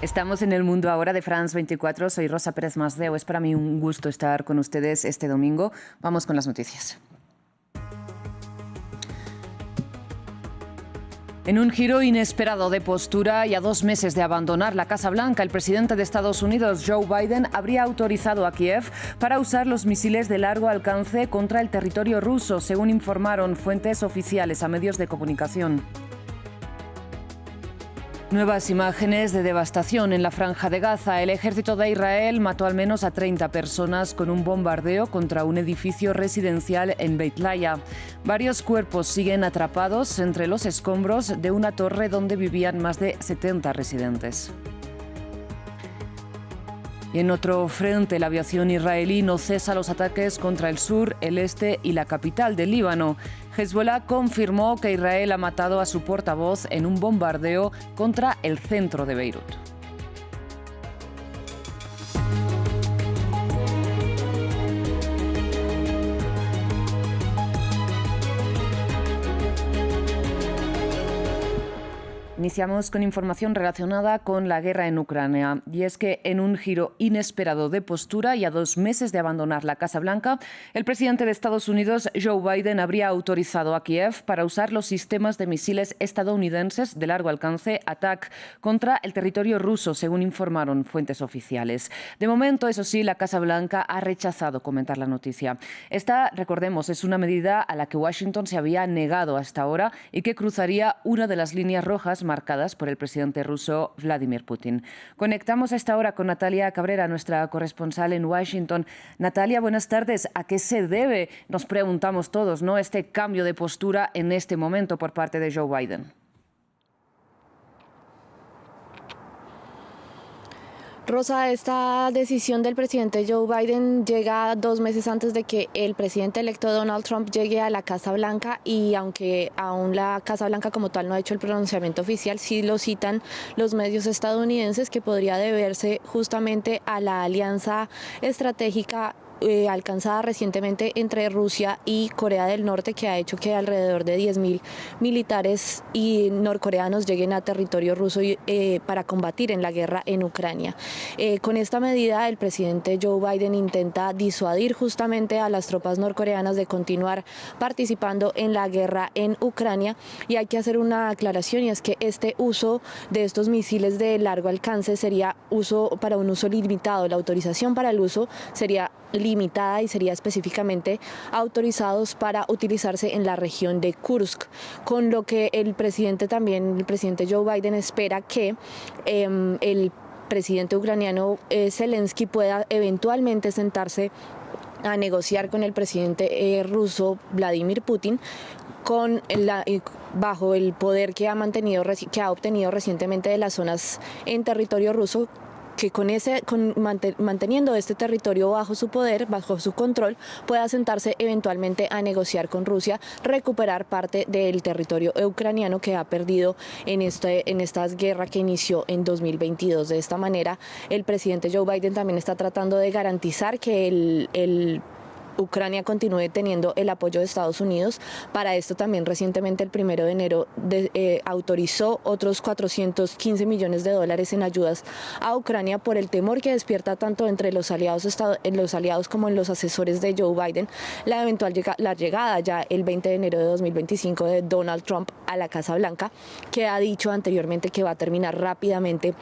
Estamos en el mundo ahora de France 24. Soy Rosa Pérez Masdeu. Es para mí un gusto estar con ustedes este domingo. Vamos con las noticias. En un giro inesperado de postura y a 2 meses de abandonar la Casa Blanca, el presidente de Estados Unidos, Joe Biden, habría autorizado a Kiev para usar los misiles de largo alcance contra el territorio ruso, según informaron fuentes oficiales a medios de comunicación. Nuevas imágenes de devastación en la Franja de Gaza. El ejército de Israel mató al menos a 30 personas con un bombardeo contra un edificio residencial en Beit Lahiya. Varios cuerpos siguen atrapados entre los escombros de una torre donde vivían más de 70 residentes. Y en otro frente, la aviación israelí no cesa los ataques contra el sur, el este y la capital del Líbano. Hezbollah confirmó que Israel ha matado a su portavoz en un bombardeo contra el centro de Beirut. Iniciamos con información relacionada con la guerra en Ucrania. Y es que en un giro inesperado de postura y a 2 meses de abandonar la Casa Blanca, el presidente de Estados Unidos, Joe Biden, habría autorizado a Kiev para usar los sistemas de misiles estadounidenses de largo alcance ATAK contra el territorio ruso, según informaron fuentes oficiales. De momento, eso sí, la Casa Blanca ha rechazado comentar la noticia. Esta, recordemos, es una medida a la que Washington se había negado hasta ahora y que cruzaría una de las líneas rojas marcadas por el presidente ruso Vladimir Putin. Conectamos a esta hora con Natalia Cabrera, nuestra corresponsal en Washington. Natalia, buenas tardes. ¿A qué se debe, nos preguntamos todos, ¿no?, este cambio de postura en este momento por parte de Joe Biden? Rosa, esta decisión del presidente Joe Biden llega 2 meses antes de que el presidente electo Donald Trump llegue a la Casa Blanca, y aunque aún la Casa Blanca como tal no ha hecho el pronunciamiento oficial, sí lo citan los medios estadounidenses, que podría deberse justamente a la alianza estratégica alcanzada recientemente entre Rusia y Corea del Norte, que ha hecho que alrededor de 10.000 militares y norcoreanos lleguen a territorio ruso para combatir en la guerra en Ucrania. Con esta medida, el presidente Joe Biden intenta disuadir justamente a las tropas norcoreanas de continuar participando en la guerra en Ucrania. Y hay que hacer una aclaración, y es que este uso de estos misiles de largo alcance sería para un uso limitado. La autorización para el uso sería limitada y sería específicamente autorizados para utilizarse en la región de Kursk, con lo que el presidente Joe Biden espera que el presidente ucraniano Zelensky pueda eventualmente sentarse a negociar con el presidente ruso Vladimir Putin bajo el poder que ha obtenido recientemente de las zonas en territorio ruso, que manteniendo este territorio bajo su poder, bajo su control, pueda sentarse eventualmente a negociar con Rusia, recuperar parte del territorio ucraniano que ha perdido en esta guerra que inició en 2022. De esta manera, el presidente Joe Biden también está tratando de garantizar que Ucrania continúe teniendo el apoyo de Estados Unidos. Para esto también recientemente, el 1 de enero, autorizó otros $415 millones en ayudas a Ucrania, por el temor que despierta tanto entre los aliados como en los asesores de Joe Biden la eventual llegada ya el 20 de enero de 2025 de Donald Trump a la Casa Blanca, que ha dicho anteriormente que va a terminar rápidamente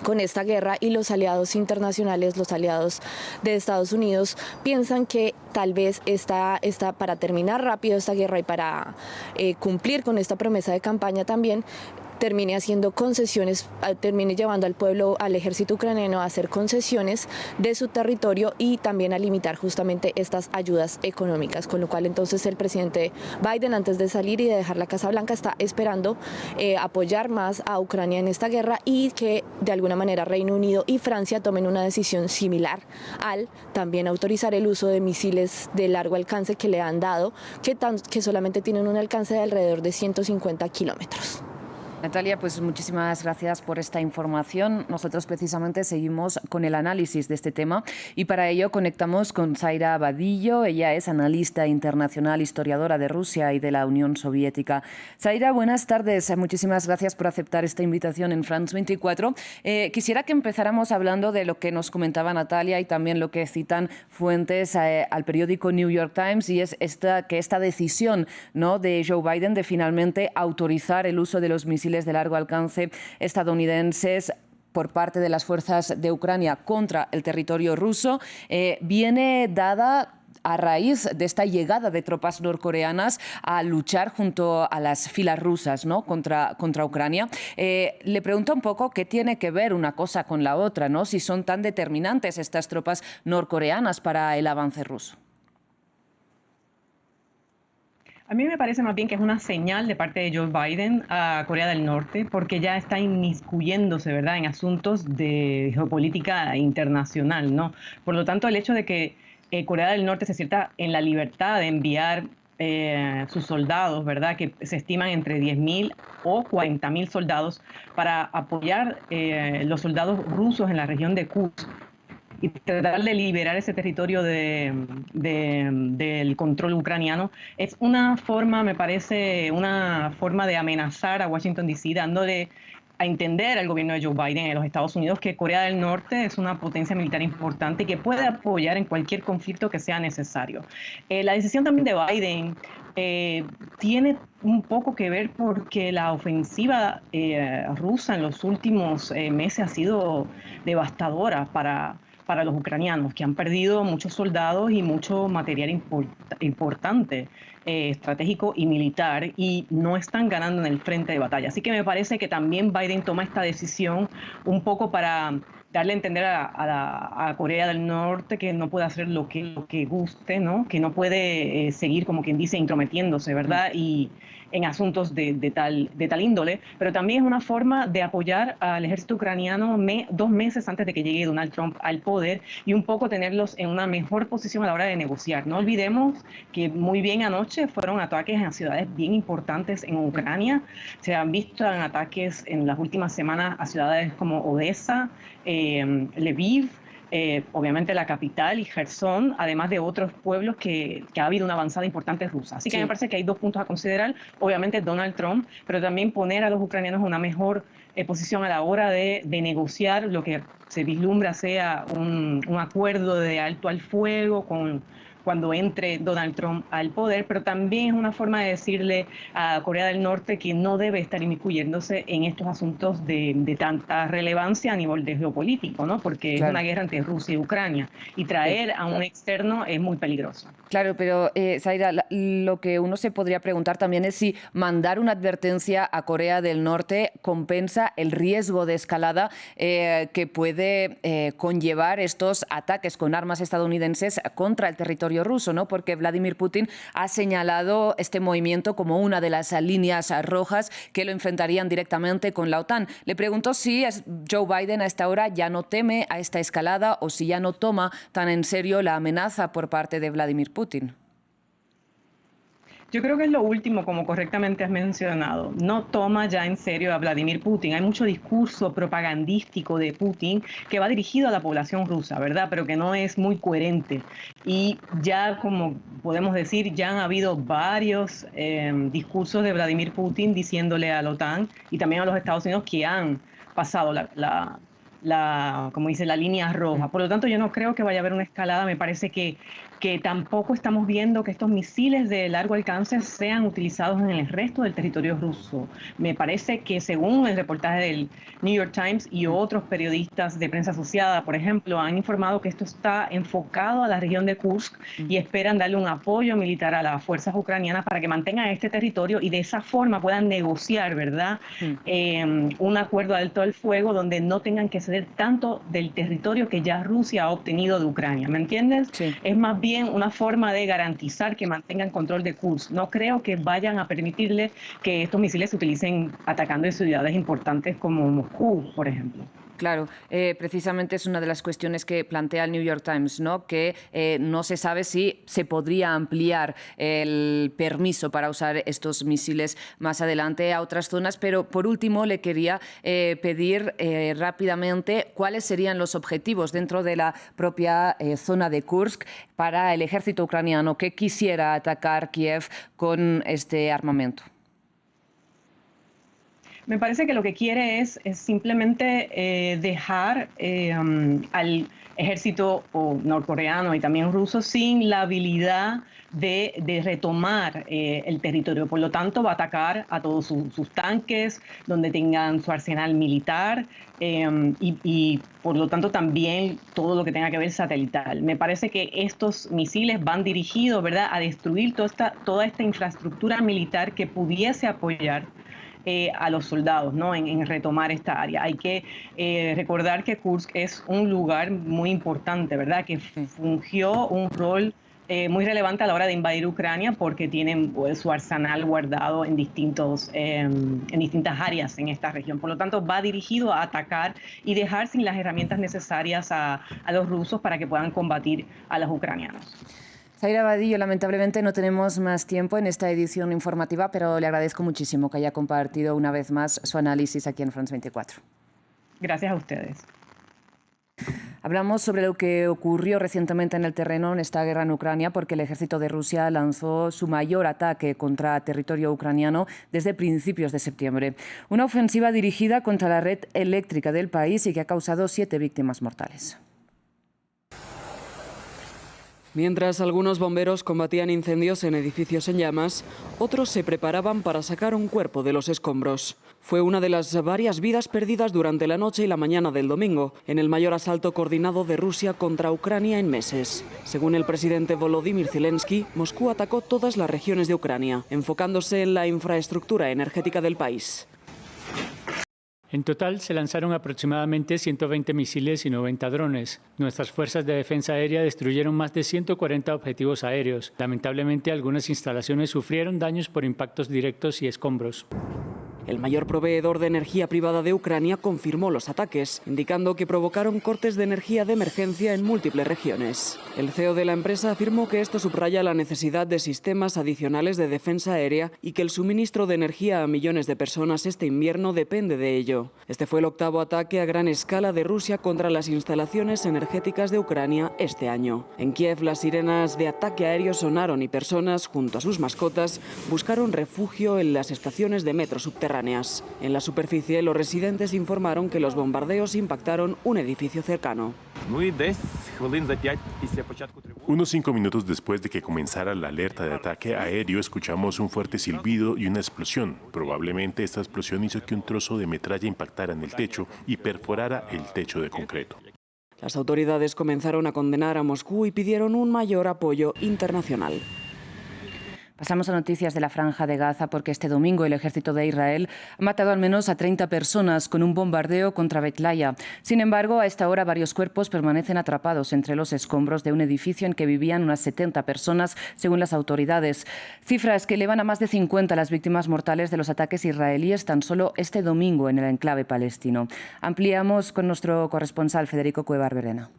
con esta guerra. Y los aliados internacionales, los aliados de Estados Unidos, piensan que tal vez para terminar rápido esta guerra y para cumplir con esta promesa de campaña también, termine haciendo concesiones, termine llevando al pueblo, al ejército ucraniano, a hacer concesiones de su territorio y también a limitar justamente estas ayudas económicas. Con lo cual, entonces, el presidente Biden, antes de salir y de dejar la Casa Blanca, está esperando apoyar más a Ucrania en esta guerra, y que de alguna manera Reino Unido y Francia tomen una decisión similar al también autorizar el uso de misiles de largo alcance que le han dado, que solamente tienen un alcance de alrededor de 150 kilómetros. Natalia, pues muchísimas gracias por esta información. Nosotros precisamente seguimos con el análisis de este tema y para ello conectamos con Zaira Abadillo. Ella es analista internacional, historiadora de Rusia y de la Unión Soviética. Zaira, buenas tardes. Muchísimas gracias por aceptar esta invitación en France 24. Quisiera que empezáramos hablando de lo que nos comentaba Natalia y también lo que citan fuentes al periódico New York Times, y es que esta decisión, ¿no?, de Joe Biden de finalmente autorizar el uso de los misiles de largo alcance estadounidenses por parte de las fuerzas de Ucrania contra el territorio ruso, viene dada a raíz de esta llegada de tropas norcoreanas a luchar junto a las filas rusas, ¿no?, contra Ucrania. Le pregunto un poco qué tiene que ver una cosa con la otra, ¿no?, si son tan determinantes estas tropas norcoreanas para el avance ruso. A mí me parece más bien que es una señal de parte de Joe Biden a Corea del Norte, porque ya está inmiscuyéndose, ¿verdad?, en asuntos de geopolítica internacional, ¿no? Por lo tanto, el hecho de que Corea del Norte se sienta en la libertad de enviar sus soldados, ¿verdad?, que se estiman entre 10.000 o 40.000 soldados para apoyar los soldados rusos en la región de Kursk y tratar de liberar ese territorio del control ucraniano, es una forma, me parece, una forma de amenazar a Washington, D.C., dándole a entender al gobierno de Joe Biden en los Estados Unidos que Corea del Norte es una potencia militar importante y que puede apoyar en cualquier conflicto que sea necesario. La decisión también de Biden tiene un poco que ver porque la ofensiva rusa en los últimos meses ha sido devastadora para los ucranianos, que han perdido muchos soldados y mucho material importante, estratégico y militar, y no están ganando en el frente de batalla. Así que me parece que también Biden toma esta decisión un poco para darle a entender a Corea del Norte que no puede hacer lo que guste, ¿no?, que no puede seguir, como quien dice, intrometiéndose, ¿verdad?, y en asuntos de tal índole, pero también es una forma de apoyar al ejército ucraniano 2 meses antes de que llegue Donald Trump al poder y un poco tenerlos en una mejor posición a la hora de negociar. No olvidemos que muy bien anoche fueron ataques en ciudades bien importantes en Ucrania. Se han visto en ataques en las últimas semanas a ciudades como Odessa, Lviv, obviamente la capital y Gerson, además de otros pueblos que ha habido una avanzada importante rusa. Así que me parece que hay 2 puntos a considerar, obviamente Donald Trump, pero también poner a los ucranianos en una mejor posición a la hora de negociar lo que se vislumbra sea un acuerdo de alto al fuego cuando entre Donald Trump al poder, pero también es una forma de decirle a Corea del Norte que no debe estar inmiscuyéndose en estos asuntos de tanta relevancia a nivel de geopolítico, ¿no? Porque claro, es una guerra entre Rusia y Ucrania, y traer a un externo es muy peligroso. Claro, pero Zaira, lo que uno se podría preguntar también es si mandar una advertencia a Corea del Norte compensa el riesgo de escalada que puede conllevar estos ataques con armas estadounidenses contra el territorio ruso, ¿no? Porque Vladimir Putin ha señalado este movimiento como una de las líneas rojas que lo enfrentarían directamente con la OTAN. Le pregunto si Joe Biden a esta hora ya no teme a esta escalada o si ya no toma tan en serio la amenaza por parte de Vladimir Putin. Yo creo que es lo último, como correctamente has mencionado. No toma ya en serio a Vladimir Putin. Hay mucho discurso propagandístico de Putin que va dirigido a la población rusa, ¿verdad? Pero que no es muy coherente. Y ya, como podemos decir, ya han habido varios discursos de Vladimir Putin diciéndole a la OTAN y también a los Estados Unidos que han pasado como dice, la línea roja. Por lo tanto, yo no creo que vaya a haber una escalada. Me parece que tampoco estamos viendo que estos misiles de largo alcance sean utilizados en el resto del territorio ruso. Me parece que, según el reportaje del New York Times y otros periodistas de prensa asociada, por ejemplo, han informado que esto está enfocado a la región de Kursk y esperan darle un apoyo militar a las fuerzas ucranianas para que mantengan este territorio y de esa forma puedan negociar, ¿verdad?, un acuerdo de alto al fuego donde no tengan que ceder tanto del territorio que ya Rusia ha obtenido de Ucrania. ¿Me entiendes? Sí. Es más bien una forma de garantizar que mantengan control de Kursk. No creo que vayan a permitirle que estos misiles se utilicen atacando en ciudades importantes como Moscú, por ejemplo. Claro, precisamente es una de las cuestiones que plantea el New York Times, ¿no? Que no se sabe si se podría ampliar el permiso para usar estos misiles más adelante a otras zonas, pero por último le quería pedir rápidamente cuáles serían los objetivos dentro de la propia zona de Kursk para el ejército ucraniano que quisiera atacar Kiev con este armamento. Me parece que lo que quiere es simplemente dejar al ejército norcoreano y también ruso sin la habilidad de retomar el territorio. Por lo tanto, va a atacar a todos sus tanques, donde tengan su arsenal militar y por lo tanto también todo lo que tenga que ver satelital. Me parece que estos misiles van dirigidos, ¿verdad?, a destruir toda esta infraestructura militar que pudiese apoyar a los soldados, ¿no?, en retomar esta área. Hay que recordar que Kursk es un lugar muy importante, ¿verdad?, que fungió un rol muy relevante a la hora de invadir Ucrania porque tienen su arsenal guardado en distintas áreas en esta región. Por lo tanto, va dirigido a atacar y dejar sin las herramientas necesarias a los rusos para que puedan combatir a los ucranianos. Zaira Vadillo, lamentablemente no tenemos más tiempo en esta edición informativa, pero le agradezco muchísimo que haya compartido una vez más su análisis aquí en France 24. Gracias a ustedes. Hablamos sobre lo que ocurrió recientemente en el terreno en esta guerra en Ucrania, porque el ejército de Rusia lanzó su mayor ataque contra territorio ucraniano desde principios de septiembre. Una ofensiva dirigida contra la red eléctrica del país y que ha causado 7 víctimas mortales. Mientras algunos bomberos combatían incendios en edificios en llamas, otros se preparaban para sacar un cuerpo de los escombros. Fue una de las varias vidas perdidas durante la noche y la mañana del domingo, en el mayor asalto coordinado de Rusia contra Ucrania en meses. Según el presidente Volodymyr Zelensky, Moscú atacó todas las regiones de Ucrania, enfocándose en la infraestructura energética del país. En total se lanzaron aproximadamente 120 misiles y 90 drones. Nuestras fuerzas de defensa aérea destruyeron más de 140 objetivos aéreos. Lamentablemente, algunas instalaciones sufrieron daños por impactos directos y escombros. El mayor proveedor de energía privada de Ucrania confirmó los ataques, indicando que provocaron cortes de energía de emergencia en múltiples regiones. El CEO de la empresa afirmó que esto subraya la necesidad de sistemas adicionales de defensa aérea y que el suministro de energía a millones de personas este invierno depende de ello. Este fue el 8º ataque a gran escala de Rusia contra las instalaciones energéticas de Ucrania este año. En Kiev, las sirenas de ataque aéreo sonaron y personas, junto a sus mascotas, buscaron refugio en las estaciones de metro subterráneas. En la superficie, los residentes informaron que los bombardeos impactaron un edificio cercano. Unos 5 minutos después de que comenzara la alerta de ataque aéreo, escuchamos un fuerte silbido y una explosión. Probablemente esta explosión hizo que un trozo de metralla impactara en el techo y perforara el techo de concreto. Las autoridades comenzaron a condenar a Moscú y pidieron un mayor apoyo internacional. Pasamos a noticias de la Franja de Gaza porque este domingo el ejército de Israel ha matado al menos a 30 personas con un bombardeo contra Betlaya. Sin embargo, a esta hora varios cuerpos permanecen atrapados entre los escombros de un edificio en que vivían unas 70 personas, según las autoridades. Cifras que elevan a más de 50 las víctimas mortales de los ataques israelíes tan solo este domingo en el enclave palestino. Ampliamos con nuestro corresponsal Federico Cueva Verena.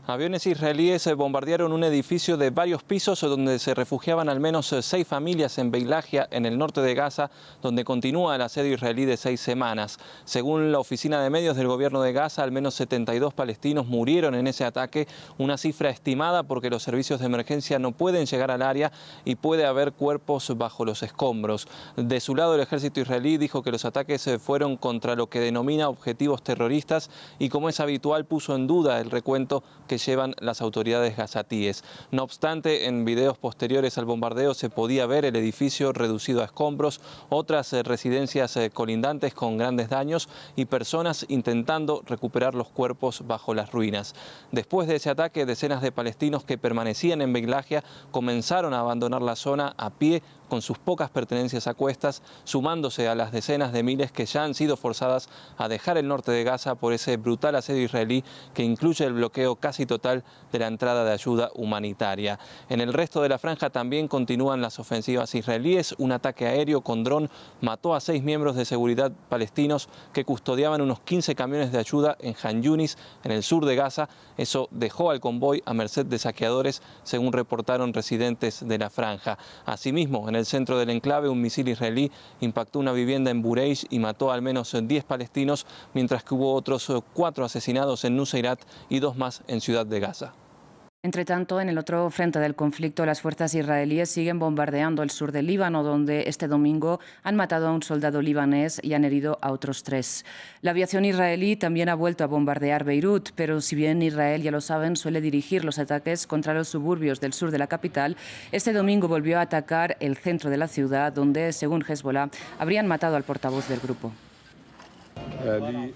Aviones israelíes bombardearon un edificio de varios pisos donde se refugiaban al menos 6 familias en Beitlajia, en el norte de Gaza, donde continúa el asedio israelí de 6 semanas. Según la oficina de medios del gobierno de Gaza, al menos 72 palestinos murieron en ese ataque, una cifra estimada porque los servicios de emergencia no pueden llegar al área y puede haber cuerpos bajo los escombros. De su lado, el ejército israelí dijo que los ataques fueron contra lo que denomina objetivos terroristas y, como es habitual, puso en duda el recuento que llevan las autoridades gazatíes. No obstante, en videos posteriores al bombardeo se podía ver el edificio reducido a escombros, otras residencias colindantes con grandes daños y personas intentando recuperar los cuerpos bajo las ruinas. Después de ese ataque, decenas de palestinos que permanecían en Beitlajia comenzaron a abandonar la zona a pie con sus pocas pertenencias a cuestas, sumándose a las decenas de miles que ya han sido forzadas a dejar el norte de Gaza por ese brutal asedio israelí que incluye el bloqueo casi total de la entrada de ayuda humanitaria. En el resto de la franja también continúan las ofensivas israelíes. Un ataque aéreo con dron mató a 6 miembros de seguridad palestinos que custodiaban unos 15 camiones de ayuda en Han Yunis, en el sur de Gaza. Eso dejó al convoy a merced de saqueadores, según reportaron residentes de la franja. Asimismo, en el centro del enclave, un misil israelí impactó una vivienda en Bureish y mató a al menos 10 palestinos, mientras que hubo otros 4 asesinados en Nuseirat y 2 más en Ciudad de Gaza. Entre tanto, en el otro frente del conflicto, las fuerzas israelíes siguen bombardeando el sur del Líbano, donde este domingo han matado a un soldado libanés y han herido a otros 3. La aviación israelí también ha vuelto a bombardear Beirut, pero si bien Israel, ya lo saben, suele dirigir los ataques contra los suburbios del sur de la capital, este domingo volvió a atacar el centro de la ciudad, donde, según Hezbollah, habrían matado al portavoz del grupo.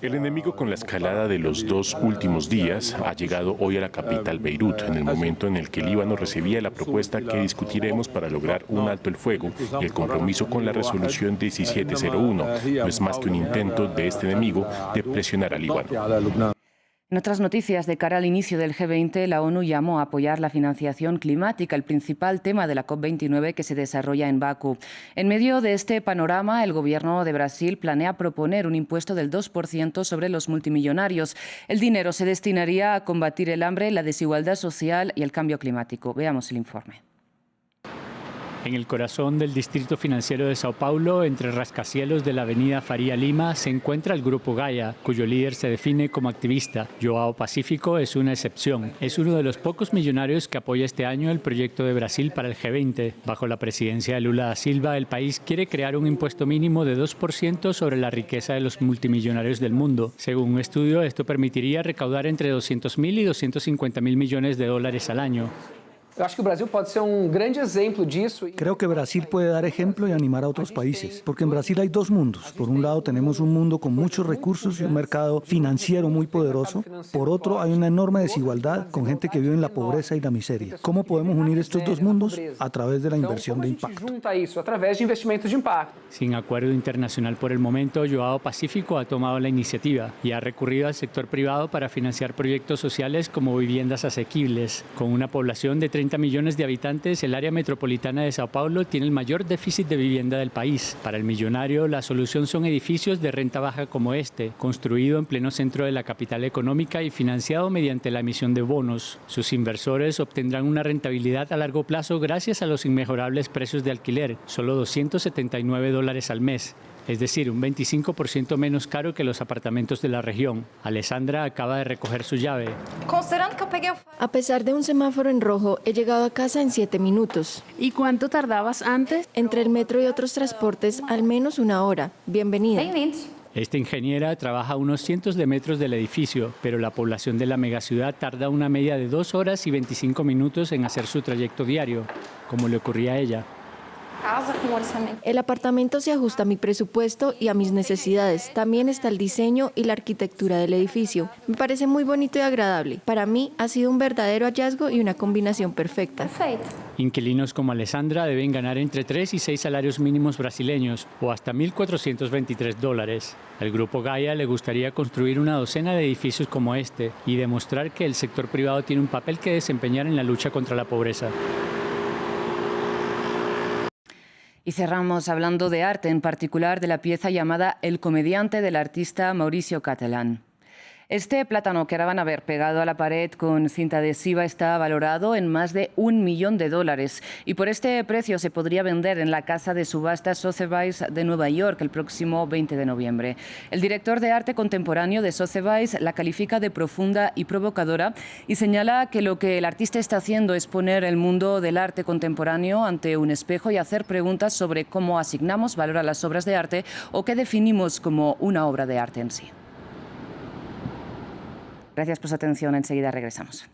El enemigo, con la escalada de los 2 últimos días, ha llegado hoy a la capital Beirut, en el momento en el que Líbano recibía la propuesta que discutiremos para lograr un alto el fuego y el compromiso con la resolución 1701. No es más que un intento de este enemigo de presionar a Líbano. En otras noticias, de cara al inicio del G20, la ONU llamó a apoyar la financiación climática, el principal tema de la COP29 que se desarrolla en Bakú. En medio de este panorama, el gobierno de Brasil planea proponer un impuesto del 2% sobre los multimillonarios. El dinero se destinaría a combatir el hambre, la desigualdad social y el cambio climático. Veamos el informe. En el corazón del distrito financiero de Sao Paulo, entre rascacielos de la avenida Faria Lima, se encuentra el Grupo Gaia, cuyo líder se define como activista. Joao Pacífico es una excepción. Es uno de los pocos millonarios que apoya este año el proyecto de Brasil para el G20. Bajo la presidencia de Lula da Silva, el país quiere crear un impuesto mínimo de 2% sobre la riqueza de los multimillonarios del mundo. Según un estudio, esto permitiría recaudar entre 200.000 y 250.000 millones de dólares al año. Creo que Brasil puede dar ejemplo y animar a otros países, porque en Brasil hay 2 mundos. Por un lado tenemos un mundo con muchos recursos y un mercado financiero muy poderoso. Por otro, hay una enorme desigualdad con gente que vive en la pobreza y la miseria. ¿Cómo podemos unir estos 2 mundos? A través de la inversión de impacto. Sin acuerdo internacional por el momento, Joao Pacífico ha tomado la iniciativa y ha recurrido al sector privado para financiar proyectos sociales como viviendas asequibles. Con una población de 30 millones de habitantes, el área metropolitana de Sao Paulo tiene el mayor déficit de vivienda del país. Para el millonario, la solución son edificios de renta baja como este, construido en pleno centro de la capital económica y financiado mediante la emisión de bonos. Sus inversores obtendrán una rentabilidad a largo plazo gracias a los inmejorables precios de alquiler, solo $279 al mes. Es decir, un 25% menos caro que los apartamentos de la región. Alessandra acaba de recoger su llave. A pesar de un semáforo en rojo, he llegado a casa en 7 minutos. ¿Y cuánto tardabas antes? Entre el metro y otros transportes, al menos 1 hora. Bienvenida. Esta ingeniera trabaja a unos cientos de metros del edificio, pero la población de la megaciudad tarda una media de 2 horas y 25 minutos en hacer su trayecto diario, como le ocurría a ella. El apartamento se ajusta a mi presupuesto y a mis necesidades. También está el diseño y la arquitectura del edificio. Me parece muy bonito y agradable. Para mí ha sido un verdadero hallazgo y una combinación perfecta. Inquilinos como Alessandra deben ganar entre 3 y 6 salarios mínimos brasileños o hasta $1.423. Al Grupo Gaia le gustaría construir una docena de edificios como este y demostrar que el sector privado tiene un papel que desempeñar en la lucha contra la pobreza. Y cerramos hablando de arte, en particular de la pieza llamada El comediante del artista Mauricio Catalán. Este plátano que ahora van a ver pegado a la pared con cinta adhesiva está valorado en más de $1 millón y por este precio se podría vender en la casa de subastas Sotheby's de Nueva York el próximo 20 de noviembre. El director de arte contemporáneo de Sotheby's la califica de profunda y provocadora y señala que lo que el artista está haciendo es poner el mundo del arte contemporáneo ante un espejo y hacer preguntas sobre cómo asignamos valor a las obras de arte o qué definimos como una obra de arte en sí. Gracias por su atención. Enseguida regresamos.